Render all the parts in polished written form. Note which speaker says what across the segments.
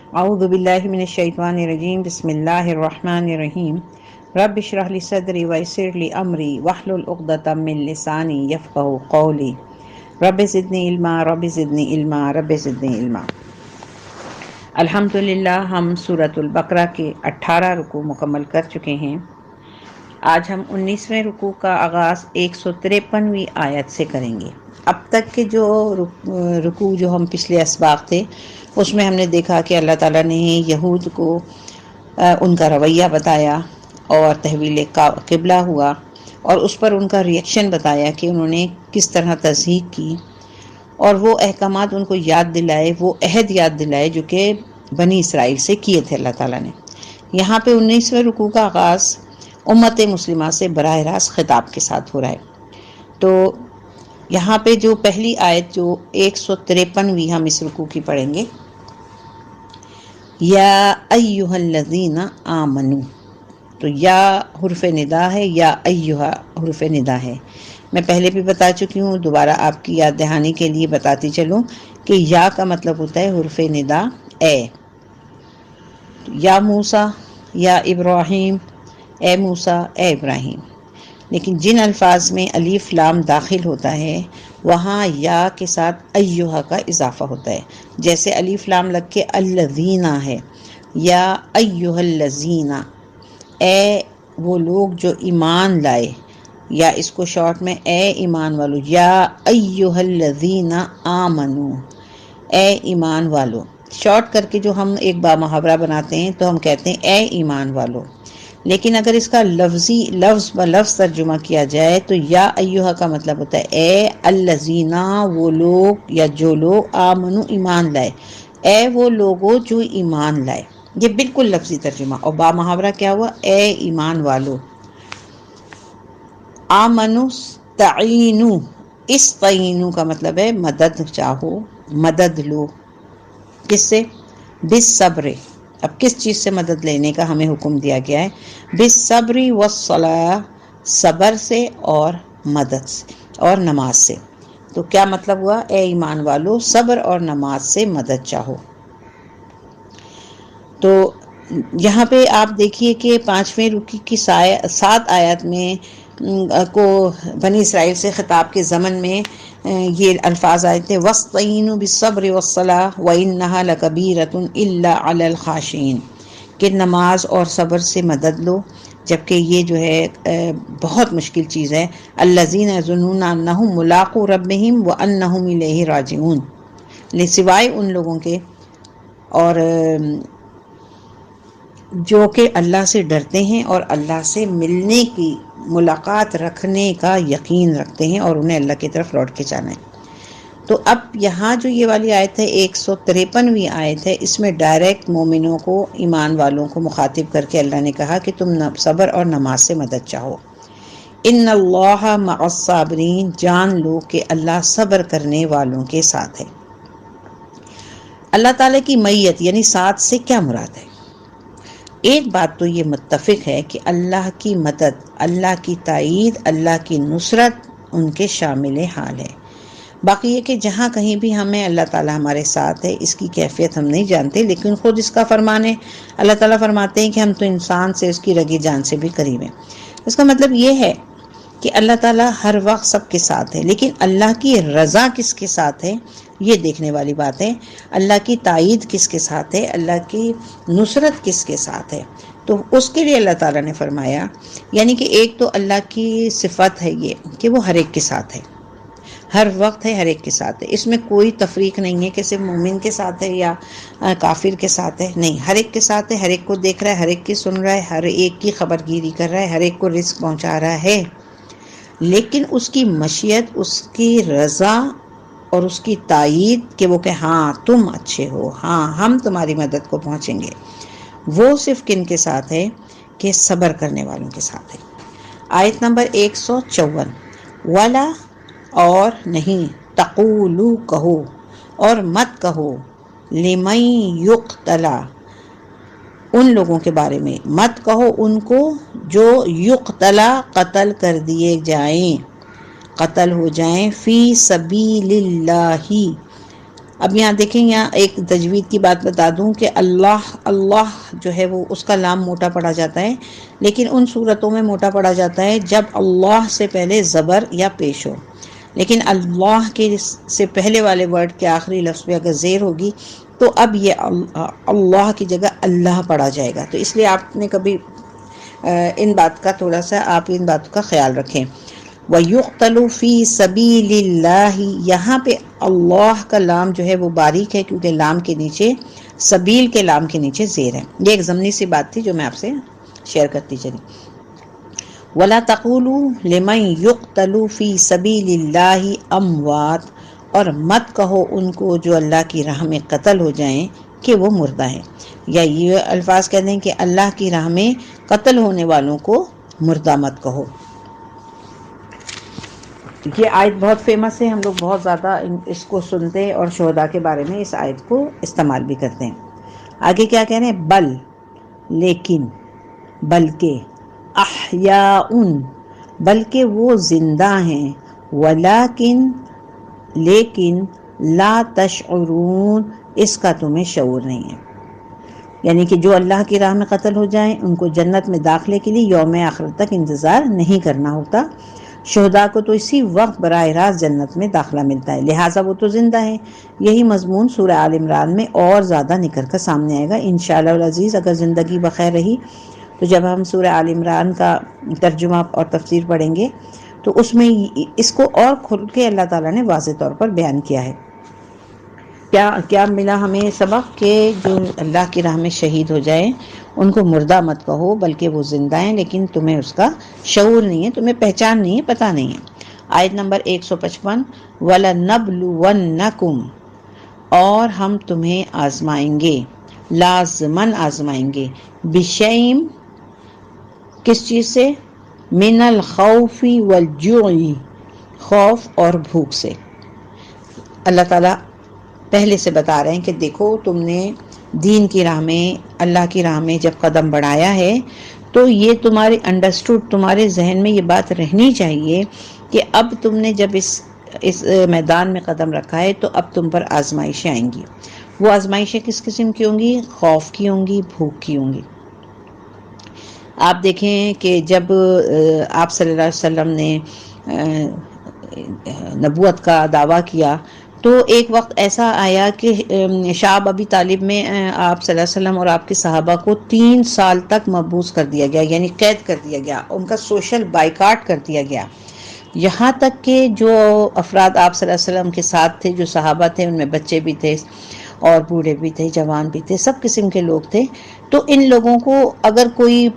Speaker 1: اعوذ باللہ من الشیطان الرجیم بسم اللہ الرحمن الرحیم رب اشرح لی صدری ویسر لی امری واحلل عقدۃ من لسانی یفقہوا قولی رب زدنی علما رب زدنی علما رب زدنی علما۔ الحمدللہ ہم سورۃ البقرہ کے 18 رکوع مکمل کر چکے ہیں۔ آج ہم 19ویں رکوع کا آغاز 153ویں آیت سے کریں گے۔ اب تک کے جو رکوع جو ہم پچھلے اسباق تھے اس میں ہم نے دیکھا کہ اللہ تعالیٰ نے یہود کو ان کا رویہ بتایا اور تحویل قبلہ ہوا، اور اس پر ان کا ریئیکشن بتایا کہ انہوں نے کس طرح تصدیق کی، اور وہ احکامات ان کو یاد دلائے، وہ عہد یاد دلائے جو کہ بنی اسرائیل سے کیے تھے اللہ تعالیٰ نے۔ یہاں پہ 19ویں رکوع کا آغاز امت مسلمہ سے براہ راست خطاب کے ساتھ ہو رہا ہے۔ تو یہاں پہ جو پہلی آیت جو 153ویں ہم اس رکوع کی پڑھیں گے، یا ایہا الذین آمنو، تو یا حرف ندا ہے، یا ایہا حرف ندا ہے۔ میں پہلے بھی بتا چکی ہوں، دوبارہ آپ کی یاد دہانی کے لیے بتاتی چلوں کہ یا کا مطلب ہوتا ہے حرف ندا اے، یا موسیٰ، یا ابراہیم، اے موسیٰ، اے ابراہیم۔ لیکن جن الفاظ میں الف لام داخل ہوتا ہے وہاں یا کے ساتھ ایہا کا اضافہ ہوتا ہے، جیسے الف لام لگ کے الذین ہے، یا ایہا الذین، اے وہ لوگ جو ایمان لائے، یا اس کو شارٹ میں اے ایمان والو، یا ایہا الذین آمنو، اے ایمان والو۔ شارٹ کر کے جو ہم ایک با محاورہ بناتے ہیں تو ہم کہتے ہیں اے ایمان والو، لیکن اگر اس کا لفظ بلفظ ترجمہ کیا جائے تو یا ایہا کا مطلب ہوتا ہے اے الذین، وہ لوگ یا جو لوگ، آمنو ایمان لائے، اے وہ لوگوں جو ایمان لائے۔ یہ بالکل لفظی ترجمہ، اور با محاورہ کیا ہوا؟ اے ایمان والو۔ آمنو استعینو، استعینو کا مطلب ہے مدد چاہو، مدد لو۔ کس سے؟ بالصبر۔ اب کس چیز سے مدد لینے کا ہمیں حکم دیا گیا ہے؟ بالصبر والصلاۃ، صبر سے اور مدد سے اور نماز سے۔ تو کیا مطلب ہوا؟ اے ایمان والو صبر اور نماز سے مدد چاہو۔ تو یہاں پہ آپ دیکھیے کہ 5ویں رکوع کی 7 آیات میں کو بنی اسرائیل سے خطاب کے ضمن میں یہ الفاظ آئے تھے، وَاسْتَعِینُوا بِالصَّبْرِ وَالصَّلَاةِ وَإِنَّهَا لَكَبِیرَةٌ إِلَّا عَلَى الْخَاشِعِینَ، کہ نماز اور صبر سے مدد لو، جبکہ یہ جو ہے بہت مشکل چیز ہے۔ الَّذِینَ یَظُنُّونَ أَنَّهُم مُّلَاقُو رَبِّهِمْ وَأَنَّهُمْ إِلَیْهِ رَاجِعُونَ، سوائے ان لوگوں کے اور جو کہ اللہ سے ڈرتے ہیں اور اللہ سے ملنے کی، ملاقات رکھنے کا یقین رکھتے ہیں، اور انہیں اللہ کی طرف لوٹ کے جانا ہے۔ تو اب یہاں جو یہ والی آیت ہے 153ویں آیت ہے، اس میں ڈائریکٹ مومنوں کو، ایمان والوں کو مخاطب کر کے اللہ نے کہا کہ تم صبر اور نماز سے مدد چاہو۔ ان اللہ مع الصابرین، جان لو کہ اللہ صبر کرنے والوں کے ساتھ ہے۔ اللہ تعالیٰ کی معیت یعنی ساتھ سے کیا مراد ہے؟ ایک بات تو یہ متفق ہے کہ اللہ کی مدد، اللہ کی تائید، اللہ کی نصرت ان کے شامل حال ہے۔ باقی یہ کہ جہاں کہیں بھی ہمیں اللہ تعالیٰ ہمارے ساتھ ہے، اس کی کیفیت ہم نہیں جانتے، لیکن خود اس کا فرمان ہے۔ اللہ تعالیٰ فرماتے ہیں کہ ہم تو انسان سے، اس کی رگی جان سے بھی قریب ہیں۔ اس کا مطلب یہ ہے کہ اللہ تعالیٰ ہر وقت سب کے ساتھ ہے، لیکن اللہ کی رضا کس کے ساتھ ہے یہ دیکھنے والی بات ہے۔ اللہ کی تائید کس کے ساتھ ہے، اللہ کی نصرت کس کے ساتھ ہے، تو اس کے لیے اللہ تعالیٰ نے فرمایا، یعنی کہ ایک تو اللہ کی صفت ہے یہ کہ وہ ہر ایک کے ساتھ ہے، ہر وقت ہے، ہر ایک کے ساتھ ہے۔ اس میں کوئی تفریق نہیں ہے کہ صرف مومن کے ساتھ ہے یا کافر کے ساتھ ہے، نہیں، ہر ایک کے ساتھ ہے، ہر ایک کو دیکھ رہا ہے، ہر ایک کی سن رہا ہے، ہر ایک کی خبر گیری کر رہا ہے، ہر ایک کو رزق پہنچا رہا ہے۔ لیکن اس کی مشیت، اس کی رضا اور اس کی تائید کہ وہ کہ ہاں تم اچھے ہو، ہاں ہم تمہاری مدد کو پہنچیں گے، وہ صرف کن کے ساتھ ہے؟ کہ صبر کرنے والوں کے ساتھ ہے۔ آیت نمبر 154، وَلَا، اور نہیں، تقولو، کہو، اور مت کہو، لمن یقتلا، ان لوگوں کے بارے میں مت کہو ان کو جو یقتلا، قتل کر دیے جائیں، قتل ہو جائیں، فی سبیل اللہ، اب یہاں دیکھیں، یہاں ایک تجوید کی بات بتا دوں کہ اللہ اللہ جو ہے وہ اس کا لام موٹا پڑا جاتا ہے، لیکن ان صورتوں میں موٹا پڑا جاتا ہے جب اللہ سے پہلے زبر یا پیش ہو، لیکن اللہ کے سے پہلے والے ورڈ کے آخری لفظ پہ اگر زیر ہوگی تو اب یہ اللہ کی جگہ اللہ پڑھا جائے گا۔ تو اس لیے آپ نے کبھی ان بات کا تھوڑا سا آپ ان باتوں کا خیال رکھیں۔ وَيُقْتَلُ فِي سَبِيلِ اللَّهِ، یہاں پہ اللہ کا لام جو ہے وہ باریک ہے کیونکہ لام کے نیچے، سبیل کے لام کے نیچے زیر ہے۔ یہ ایک ضمنی سی بات تھی جو میں آپ سے شیئر کرتی چلی۔ وَلَا تَقُولُوا لِمَنْ يُقْتَلُ فِي سَبِيلِ اللَّهِ أَمْوَاتٌ، اور مت کہو ان کو جو اللہ کی راہ میں قتل ہو جائیں کہ وہ مردہ ہیں، یا یہ الفاظ کہہ دیں کہ اللہ کی راہ میں قتل ہونے والوں کو مردہ مت کہو۔ یہ آیت بہت فیمس ہے، ہم لوگ بہت زیادہ اس کو سنتے ہیں اور شہداء کے بارے میں اس آیت کو استعمال بھی کرتے ہیں۔ آگے کیا کہہ رہے ہیں؟ بل، لیکن، بلکہ، احیاء، بلکہ وہ زندہ ہیں، ولیکن، لیکن، لا تشعرون، اس کا تمہیں شعور نہیں ہے۔ یعنی کہ جو اللہ کی راہ میں قتل ہو جائیں ان کو جنت میں داخلے کے لیے یوم آخرت تک انتظار نہیں کرنا ہوتا۔ شہداء کو تو اسی وقت براہ راست جنت میں داخلہ ملتا ہے، لہٰذا وہ تو زندہ ہے۔ یہی مضمون سورہ آل عمران میں اور زیادہ نکھر کر سامنے آئے گا انشاءاللہ العزیز، اگر زندگی بخیر رہی تو جب ہم سورہ آل عمران کا ترجمہ اور تفسیر پڑھیں گے تو اس میں اس کو اور کھل کے اللہ تعالیٰ نے واضح طور پر بیان کیا ہے۔ کیا ملا ہمیں سبق کہ جو اللہ کی راہ میں شہید ہو جائیں ان کو مردہ مت کہو، بلکہ وہ زندہ ہیں لیکن تمہیں اس کا شعور نہیں ہے، تمہیں پہچان نہیں ہے، پتہ نہیں ہے۔ آیت نمبر 155، وَلَنَبْلُوَنَّكُمْ، اور ہم تمہیں آزمائیں گے، لازماً آزمائیں گے، بِشَيْءٍ، کس چیز سے؟ مِنَ الْخَوْفِ وَالْجُوعِ، خوف اور بھوک سے۔ اللہ تعالیٰ پہلے سے بتا رہے ہیں کہ دیکھو تم نے دین کی راہ میں، اللہ کی راہ میں جب قدم بڑھایا ہے تو یہ تمہارے انڈرسٹوڈ، تمہارے ذہن میں یہ بات رہنی چاہیے کہ اب تم نے جب اس میدان میں قدم رکھا ہے تو اب تم پر آزمائشیں آئیں گی۔ وہ آزمائشیں کس قسم کی ہوں گی؟ خوف کی ہوں گی، بھوک کی ہوں گی۔ آپ دیکھیں کہ جب آپ صلی اللہ علیہ وسلم نے نبوت کا دعویٰ کیا تو ایک وقت ایسا آیا کہ شعب ابی طالب میں آپ صلی اللہ علیہ وسلم اور آپ کے صحابہ کو 3 سال تک محبوس کر دیا گیا، یعنی قید کر دیا گیا، ان کا سوشل بائیکاٹ کر دیا گیا۔ یہاں تک کہ جو افراد آپ صلی اللہ علیہ وسلم کے ساتھ تھے، جو صحابہ تھے، ان میں بچے بھی تھے اور بوڑھے بھی تھے، جوان بھی تھے، سب قسم کے لوگ تھے۔ تو ان لوگوں کو اگر کوئی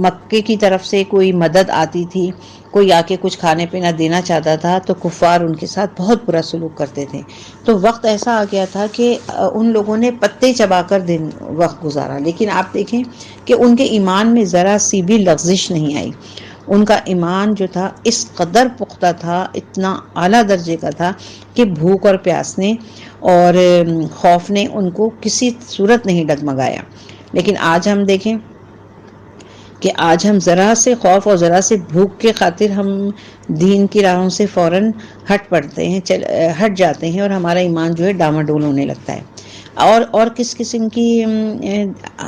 Speaker 1: مکے کی طرف سے کوئی مدد آتی تھی، کوئی آ کے کچھ کھانے پینا دینا چاہتا تھا تو کفار ان کے ساتھ بہت برا سلوک کرتے تھے۔ تو وقت ایسا آ گیا تھا کہ ان لوگوں نے پتے چبا کر وقت گزارا، لیکن آپ دیکھیں کہ ان کے ایمان میں ذرا سی بھی لغزش نہیں آئی۔ ان کا ایمان جو تھا اس قدر پختہ تھا، اتنا اعلیٰ درجے کا تھا کہ بھوک اور پیاس نے اور خوف نے ان کو کسی صورت نہیں ڈگمگایا۔ لیکن آج ہم دیکھیں کہ آج ہم ذرا سے خوف اور ذرا سے بھوک کے خاطر ہم دین کی راہوں سے فوراً ہٹ جاتے ہیں اور ہمارا ایمان جو ہے ڈاواڈول ہونے لگتا ہے۔ اور کس قسم کی،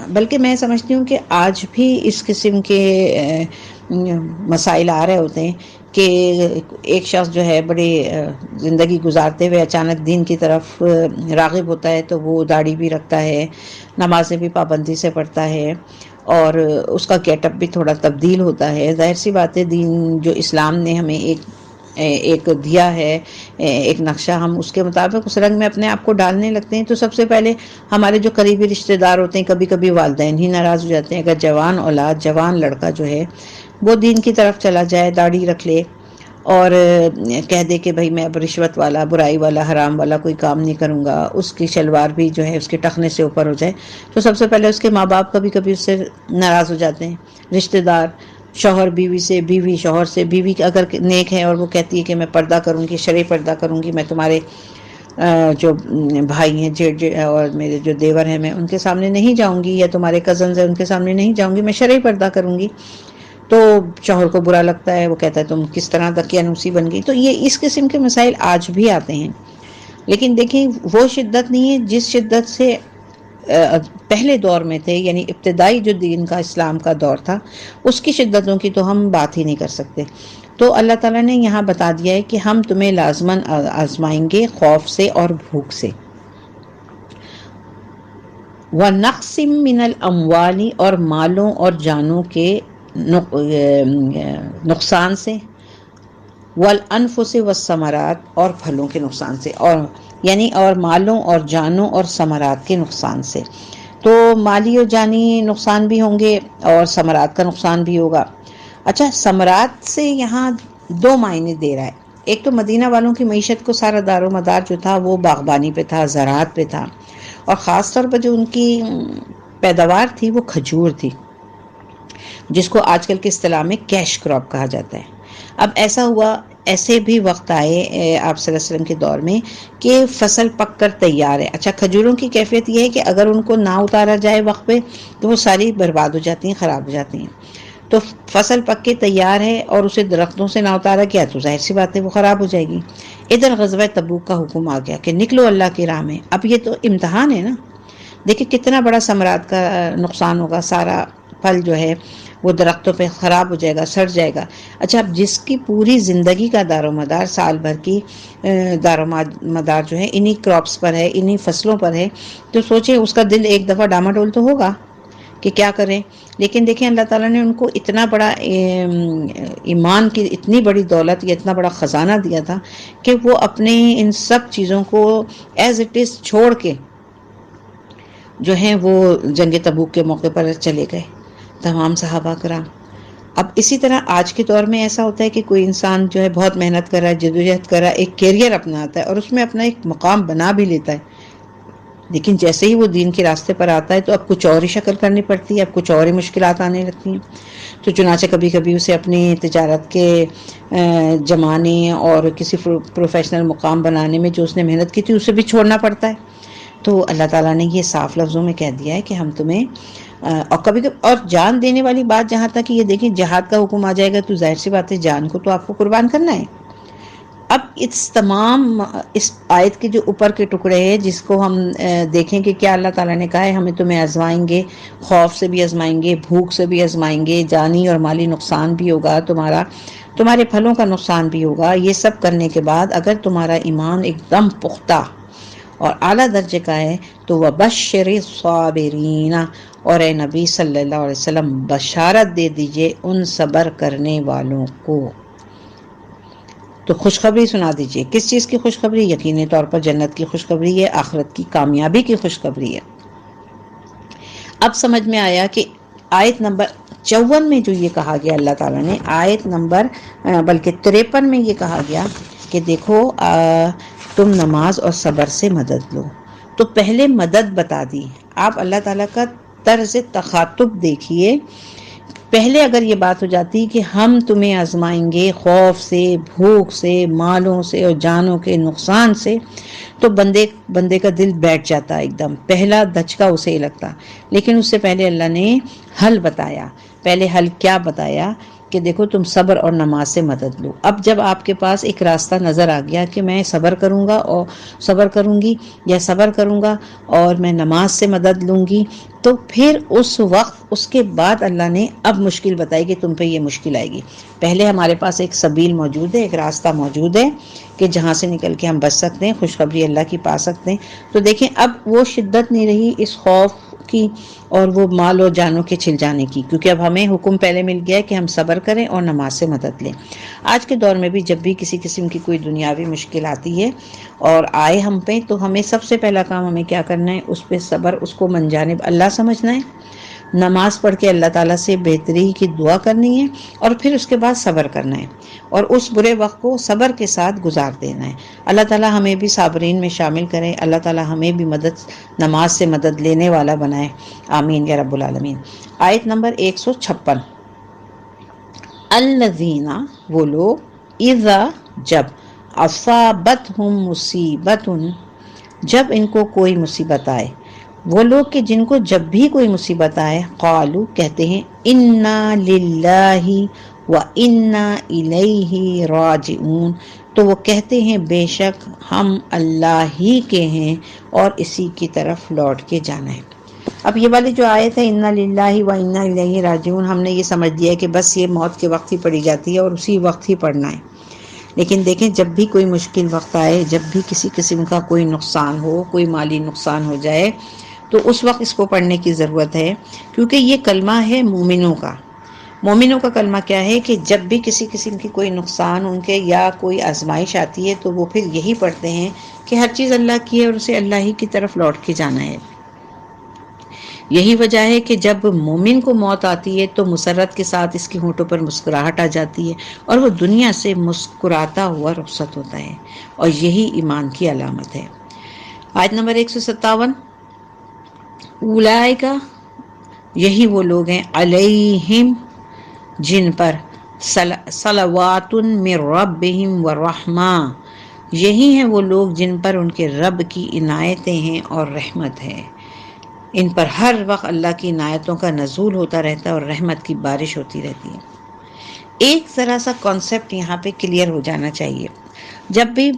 Speaker 1: بلکہ میں سمجھتی ہوں کہ آج بھی اس قسم کے مسائل آ رہے ہوتے ہیں کہ ایک شخص جو ہے بڑے زندگی گزارتے ہوئے اچانک دین کی طرف راغب ہوتا ہے تو وہ داڑھی بھی رکھتا ہے، نمازیں بھی پابندی سے پڑھتا ہے اور اس کا گیٹ اپ بھی تھوڑا تبدیل ہوتا ہے۔ ظاہر سی بات ہے، دین جو اسلام نے ہمیں ایک دیا ہے، ایک نقشہ، ہم اس کے مطابق اس رنگ میں اپنے آپ کو ڈالنے لگتے ہیں تو سب سے پہلے ہمارے جو قریبی رشتہ دار ہوتے ہیں، کبھی کبھی والدین ہی ناراض ہو جاتے ہیں۔ اگر جوان اولاد، جوان لڑکا جو ہے وہ دین کی طرف چلا جائے، داڑھی رکھ لے اور کہہ دے کہ بھائی میں اب رشوت والا، برائی والا، حرام والا کوئی کام نہیں کروں گا، اس کی شلوار بھی جو ہے اس کے ٹخنے سے اوپر ہو جائے، تو سب سے پہلے اس کے ماں باپ کبھی کبھی اس سے ناراض ہو جاتے ہیں، رشتہ دار، شوہر بیوی سے، بیوی شوہر سے، بیوی اگر نیک ہے اور وہ کہتی ہے کہ میں پردہ کروں گی، شرعی پردہ کروں گی، میں تمہارے جو بھائی ہیں جیٹ اور میرے جو دیور ہیں میں ان کے سامنے نہیں جاؤں گی، یا تمہارے کزنز ہیں ان کے سامنے نہیں جاؤں گی، میں شرعی پردہ کروں گی، تو شوہر کو برا لگتا ہے، وہ کہتا ہے تم کس طرح دقیانوسی بن گئی۔ تو یہ اس قسم کے مسائل آج بھی آتے ہیں۔ لیکن دیکھیں وہ شدت نہیں ہے جس شدت سے پہلے دور میں تھے، یعنی ابتدائی جو دین کا اسلام کا دور تھا، اس کی شدتوں کی تو ہم بات ہی نہیں کر سکتے۔ تو اللہ تعالیٰ نے یہاں بتا دیا ہے کہ ہم تمہیں لازماً آزمائیں گے خوف سے اور بھوک سے، وَنَقْصٍ مِّنَ الْأَمْوَالِ اور مالوں اور جانوں کے نقصان سے، وَالْأَنفُسِ وَالثَّمَرَاتِ اور پھلوں کے نقصان سے، اور مالوں اور جانوں اور ثمرات کے نقصان سے۔ تو مالی اور جانی نقصان بھی ہوں گے اور ثمرات کا نقصان بھی ہوگا۔ اچھا، ثمرات سے یہاں دو معنی دے رہا ہے۔ ایک تو مدینہ والوں کی معیشت کو سارا دار و مدار جو تھا وہ باغبانی پہ تھا، زراعت پہ تھا، اور خاص طور پر جو ان کی پیداوار تھی وہ کھجور تھی، جس کو آج کل کے اصطلاح میں کیش کراپ کہا جاتا ہے۔ اب ایسا ہوا، ایسے بھی وقت آئے آپ صلی اللہ علیہ وسلم کے دور میں کہ فصل پک کر تیار ہے۔ اچھا، کھجوروں کی کیفیت یہ ہے کہ اگر ان کو نہ اتارا جائے وقت پہ تو وہ ساری برباد ہو جاتی ہیں، خراب ہو جاتی ہیں۔ تو فصل پک کے تیار ہے اور اسے درختوں سے نہ اتارا گیا تو ظاہر سی بات ہے وہ خراب ہو جائے گی۔ ادھر غزوہ تبوک کا حکم آ گیا کہ نکلو اللہ کی راہ میں۔ اب یہ تو امتحان ہے نا، دیکھیں کتنا بڑا ثمرات کا نقصان ہوگا، سارا پھل جو ہے وہ درختوں پہ خراب ہو جائے گا، سڑ جائے گا۔ اچھا، اب جس کی پوری زندگی کا دار و مدار، سال بھر کی دار و مدار جو ہے انہی کراپس پر ہے، انہی فصلوں پر ہے، تو سوچیں اس کا دل ایک دفعہ ڈاماڈول تو ہوگا کہ کیا کریں۔ لیکن دیکھیں اللہ تعالیٰ نے ان کو اتنا بڑا ایمان کی اتنی بڑی دولت یا اتنا بڑا خزانہ دیا تھا کہ وہ اپنے ان سب چیزوں کو ایز اٹ از چھوڑ کے جو ہیں وہ جنگ تبوک کے موقع پر چلے گئے تمام صحابہ کرام۔ اب اسی طرح آج کے دور میں ایسا ہوتا ہے کہ کوئی انسان جو ہے بہت محنت کر رہا ہے، جدوجہد کر رہا ہے، ایک کیریئر اپناتا ہے اور اس میں اپنا ایک مقام بنا بھی لیتا ہے، لیکن جیسے ہی وہ دین کے راستے پر آتا ہے تو اب کچھ اور ہی شکل کرنی پڑتی ہے، اب کچھ اور ہی مشکلات آنے لگتی ہیں۔ تو چنانچہ کبھی کبھی اسے اپنی تجارت کے جمانے اور کسی پروفیشنل مقام بنانے میں جو اس نے محنت کی تھی اسے بھی چھوڑنا پڑتا ہے۔ تو اللہ تعالیٰ نے یہ صاف لفظوں میں کہہ دیا ہے کہ ہم تمہیں اور کبھی اور جان دینے والی بات جہاں تک یہ دیکھیں جہاد کا حکم آ جائے گا تو ظاہر سی بات ہے جان کو تو آپ کو قربان کرنا ہے۔ اب اس آیت کے جو اوپر کے ٹکڑے ہیں جس کو ہم دیکھیں کہ کیا اللہ تعالیٰ نے کہا ہے ہمیں تمہیں آزمائیں گے، خوف سے بھی آزمائیں گے، بھوک سے بھی آزمائیں گے، جانی اور مالی نقصان بھی ہوگا، تمہارے پھلوں کا نقصان بھی ہوگا۔ یہ سب کرنے کے بعد اگر تمہارا ایمان ایک دم پختہ اور اعلیٰ درجے کا ہے تو وَبَشِّرِ الصَّابِرِينَ، اور اے نبی صلی اللہ علیہ وسلم بشارت دے دیجئے ان صبر کرنے والوں کو۔ تو خوشخبری سنا دیجئے، کس چیز کی خوشخبری؟ یقینی طور پر جنت کی خوشخبری ہے، آخرت کی کامیابی کی خوشخبری ہے۔ اب سمجھ میں آیا کہ آیت نمبر 54 میں جو یہ کہا گیا اللہ تعالیٰ نے، آیت نمبر بلکہ 53 میں یہ کہا گیا کہ دیکھو تم نماز اور صبر سے مدد لو، تو پہلے مدد بتا دی۔ آپ اللہ تعالیٰ کا طرز تخاطب دیکھیے، پہلے اگر یہ بات ہو جاتی کہ ہم تمہیں آزمائیں گے خوف سے، بھوک سے، مالوں سے اور جانوں کے نقصان سے، تو بندے کا دل بیٹھ جاتا ایک دم، پہلا دھچکا اسے ہی لگتا۔ لیکن اس سے پہلے اللہ نے حل بتایا۔ پہلے حل کیا بتایا کہ دیکھو تم صبر اور نماز سے مدد لو۔ اب جب آپ کے پاس ایک راستہ نظر آ گیا کہ میں صبر کروں گا اور صبر کروں گی یا صبر کروں گا اور میں نماز سے مدد لوں گی، تو پھر اس وقت اس کے بعد اللہ نے اب مشکل بتائی کہ تم پہ یہ مشکل آئے گی۔ پہلے ہمارے پاس ایک سبیل موجود ہے، ایک راستہ موجود ہے کہ جہاں سے نکل کے ہم بچ سکتے ہیں، خوشخبری اللہ کی پا سکتے ہیں۔ تو دیکھیں اب وہ شدت نہیں رہی اس خوف کی اور وہ مال اور جانوں کے چھل جانے کی، کیونکہ اب ہمیں حکم پہلے مل گیا ہے کہ ہم صبر کریں اور نماز سے مدد لیں۔ آج کے دور میں بھی جب بھی کسی قسم کی کوئی دنیاوی مشکل آتی ہے اور آئے ہم پہ، تو ہمیں سب سے پہلا کام ہمیں کیا کرنا ہے؟ اس پہ صبر، اس کو من جانب اللہ سمجھنا ہے، نماز پڑھ کے اللہ تعالیٰ سے بہتری کی دعا کرنی ہے، اور پھر اس کے بعد صبر کرنا ہے اور اس برے وقت کو صبر کے ساتھ گزار دینا ہے۔ اللہ تعالیٰ ہمیں بھی صابرین میں شامل کرے، اللہ تعالیٰ ہمیں بھی نماز سے مدد لینے والا بنائے، آمین یا رب العالمین۔ آیت نمبر 156، الذین، وہ لوگ، اذا، جب، اصابتہم مصیبت، جب ان کو کوئی مصیبت آئے، وہ لوگ کہ جن کو جب بھی کوئی مصیبت آئے، قالو، کہتے ہیں، انا للہ وَإِنَّا إِلَيْهِ رَاجِعُونَ، تو وہ کہتے ہیں بے شک ہم اللہ ہی کے ہیں اور اسی کی طرف لوٹ کے جانا ہے۔ اب یہ والی جو آیت ہے اِنَّا لِلَّهِ وَإِنَّا إِلَيْهِ رَاجِعُونَ، ہم نے یہ سمجھ لیا کہ بس یہ موت کے وقت ہی پڑھی جاتی ہے اور اسی وقت ہی پڑھنا ہے۔ لیکن دیکھیں جب بھی کوئی مشکل وقت آئے، جب بھی کسی قسم کا کوئی نقصان ہو، کوئی مالی نقصان ہو جائے، تو اس وقت اس کو پڑھنے کی ضرورت ہے، کیونکہ یہ کلمہ ہے مومنوں کا۔ مومنوں کا کلمہ کیا ہے کہ جب بھی کسی قسم کی کوئی نقصان ان کے یا کوئی آزمائش آتی ہے تو وہ پھر یہی پڑھتے ہیں کہ ہر چیز اللہ کی ہے اور اسے اللہ ہی کی طرف لوٹ کے جانا ہے۔ یہی وجہ ہے کہ جب مومن کو موت آتی ہے تو مسرت کے ساتھ اس کے ہونٹوں پر مسکراہٹ آ جاتی ہے اور وہ دنیا سے مسکراتا ہوا رخصت ہوتا ہے، اور یہی ایمان کی علامت ہے۔ آیت نمبر 157، اولئک، یہی وہ لوگ ہیں، علیہم، جن پر، صلوات من ربہم ورحمہ، یہی ہیں وہ لوگ جن پر ان کے رب کی عنایتیں ہیں اور رحمت ہے۔ ان پر ہر وقت اللہ کی عنایتوں کا نزول ہوتا رہتا ہے اور رحمت کی بارش ہوتی رہتی ہے۔ ایک ذرا سا کانسیپٹ یہاں پہ کلیئر ہو جانا چاہیے، جب بھی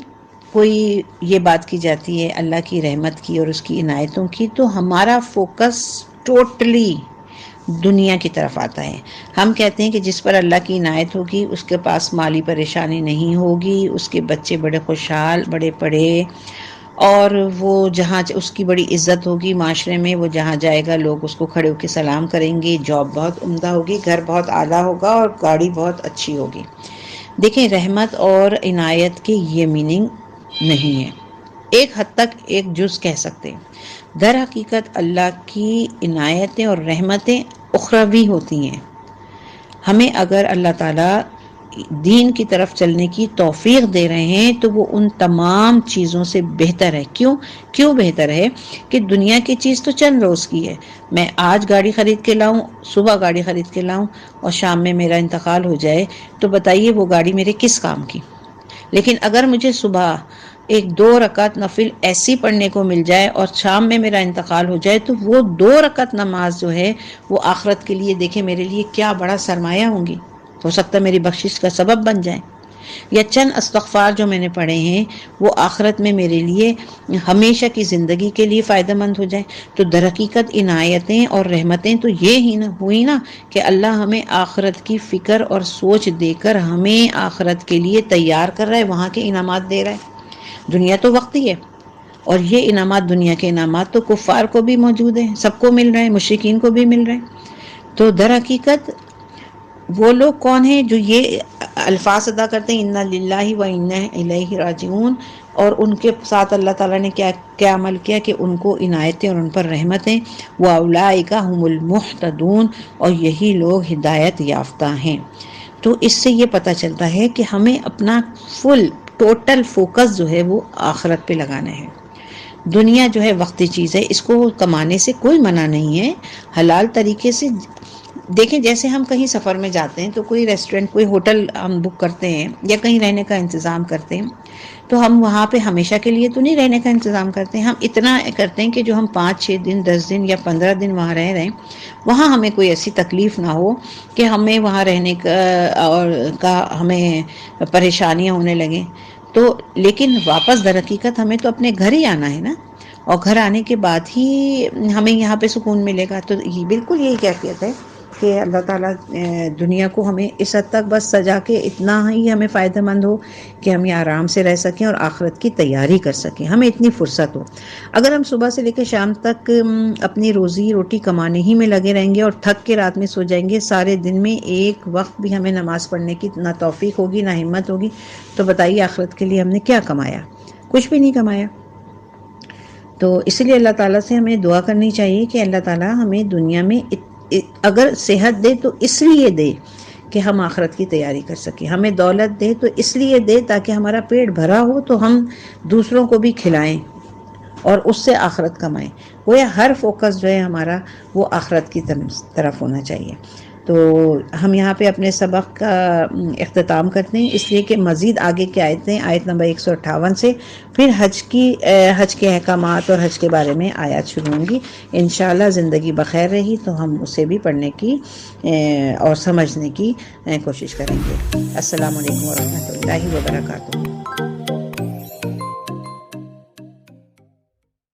Speaker 1: کوئی یہ بات کی جاتی ہے اللہ کی رحمت کی اور اس کی عنایتوں کی، تو ہمارا فوکس ٹوٹلی دنیا کی طرف آتا ہے۔ ہم کہتے ہیں کہ جس پر اللہ کی عنایت ہوگی اس کے پاس مالی پریشانی نہیں ہوگی، اس کے بچے بڑے خوشحال، بڑے پڑھے، اور وہ جہاں اس کی بڑی عزت ہوگی معاشرے میں، وہ جہاں جائے گا لوگ اس کو کھڑے ہو کے سلام کریں گے، جاب بہت عمدہ ہوگی، گھر بہت اعلیٰ ہوگا اور گاڑی بہت اچھی ہوگی۔ دیکھیں رحمت اور عنایت کی یہ میننگ نہیں ہے، ایک حد تک ایک جز کہہ سکتے ہیں۔ در حقیقت اللہ کی عنایتیں اور رحمتیں اخروی ہوتی ہیں۔ ہمیں اگر اللہ تعالیٰ دین کی طرف چلنے کی توفیق دے رہے ہیں تو وہ ان تمام چیزوں سے بہتر ہے۔ کیوں بہتر ہے؟ کہ دنیا کی چیز تو چند روز کی ہے، میں آج گاڑی خرید کے لاؤں، صبح گاڑی خرید کے لاؤں اور شام میں میرا انتقال ہو جائے، تو بتائیے وہ گاڑی میرے کس کام کی؟ لیکن اگر مجھے صبح 1-2 رکعت نفل ایسی پڑھنے کو مل جائے اور شام میں میرا انتقال ہو جائے، تو وہ 2 رکعت نماز جو ہے وہ آخرت کے لیے دیکھیں میرے لیے کیا بڑا سرمایہ ہوں گی، ہو سکتا ہے میری بخشش کا سبب بن جائیں۔ یا چند استغفار جو میں نے پڑھے ہیں وہ آخرت میں میرے لیے ہمیشہ کی زندگی کے لیے فائدہ مند ہو جائیں۔ تو در حقیقت عنایتیں اور رحمتیں تو یہ ہی ہوئی نا کہ اللہ ہمیں آخرت کی فکر اور سوچ دے کر ہمیں آخرت کے لیے تیار کر رہا ہے، وہاں کے انعامات دے رہا ہے۔ دنیا تو وقتی ہے، اور یہ انعامات، دنیا کے انعامات تو کفار کو بھی موجود ہیں، سب کو مل رہے ہیں، مشرکین کو بھی مل رہے ہیں۔ تو در حقیقت وہ لوگ کون ہیں جو یہ الفاظ ادا کرتے ہیں اِنَّا لِلَّهِ وَإِنَّا إِلَيْهِ رَاجِعُونَ، اور ان کے ساتھ اللہ تعالیٰ نے کیا عمل کیا کہ ان کو عنایتیں اور ان پر رحمتیں، وَأُولَئِكَ هُمُ الْمُهْتَدُونَ، اور یہی لوگ ہدایت یافتہ ہیں۔ تو اس سے یہ پتہ چلتا ہے کہ ہمیں اپنا ٹوٹل فوکس جو ہے وہ آخرت پہ لگانا ہے۔ دنیا جو ہے وقتی چیز ہے، اس کو کمانے سے کوئی منع نہیں ہے، حلال طریقے سے۔ دیکھیں جیسے ہم کہیں سفر میں جاتے ہیں تو کوئی ریسٹورنٹ، کوئی ہوٹل ہم بک کرتے ہیں یا کہیں رہنے کا انتظام کرتے ہیں، تو ہم وہاں پہ ہمیشہ کے لیے تو نہیں رہنے کا انتظام کرتے ہیں، ہم اتنا کرتے ہیں کہ جو ہم 5-6 دن 10 دن یا 15 دن وہاں رہ رہے ہیں، وہاں ہمیں کوئی ایسی تکلیف نہ ہو کہ ہمیں وہاں رہنے کا ہمیں پریشانیاں ہونے لگیں۔ تو لیکن واپس در حقیقت ہمیں تو اپنے گھر ہی آنا ہے نا، اور گھر آنے کے بعد ہی ہمیں یہاں پہ سکون ملے گا۔ تو یہ بالکل یہی کیفیت ہے کہ اللہ تعالیٰ دنیا کو ہمیں اس حد تک بس سجا کے اتنا ہی ہمیں فائدہ مند ہو کہ ہم یہ آرام سے رہ سکیں اور آخرت کی تیاری کر سکیں، ہمیں اتنی فرصت ہو۔ اگر ہم صبح سے لے کے شام تک اپنی روزی روٹی کمانے ہی میں لگے رہیں گے اور تھک کے رات میں سو جائیں گے، سارے دن میں ایک وقت بھی ہمیں نماز پڑھنے کی نہ توفیق ہوگی نہ ہمت ہوگی، تو بتائیے آخرت کے لیے ہم نے کیا کمایا؟ کچھ بھی نہیں کمایا۔ تو اس لیے اللہ تعالیٰ سے ہمیں دعا کرنی چاہیے کہ اللہ تعالیٰ ہمیں دنیا میں اگر صحت دے تو اس لیے دے کہ ہم آخرت کی تیاری کر سکیں، ہمیں دولت دے تو اس لیے دے تاکہ ہمارا پیٹ بھرا ہو تو ہم دوسروں کو بھی کھلائیں اور اس سے آخرت کمائیں۔ وہ ہر فوکس جو ہے ہمارا وہ آخرت کی طرف ہونا چاہیے۔ تو تو ہم یہاں پہ اپنے سبق کا اختتام کرتے ہیں، اس لیے کہ مزید آگے کی آیتیں، آیت نمبر 158 سے پھر حج کے احکامات اور حج کے بارے میں آیات شروع ہوں گی۔ انشاءاللہ زندگی بخیر رہی تو ہم اسے بھی پڑھنے کی اور سمجھنے کی کوشش کریں گے۔ السلام علیکم ورحمۃ اللہ وبرکاتہ۔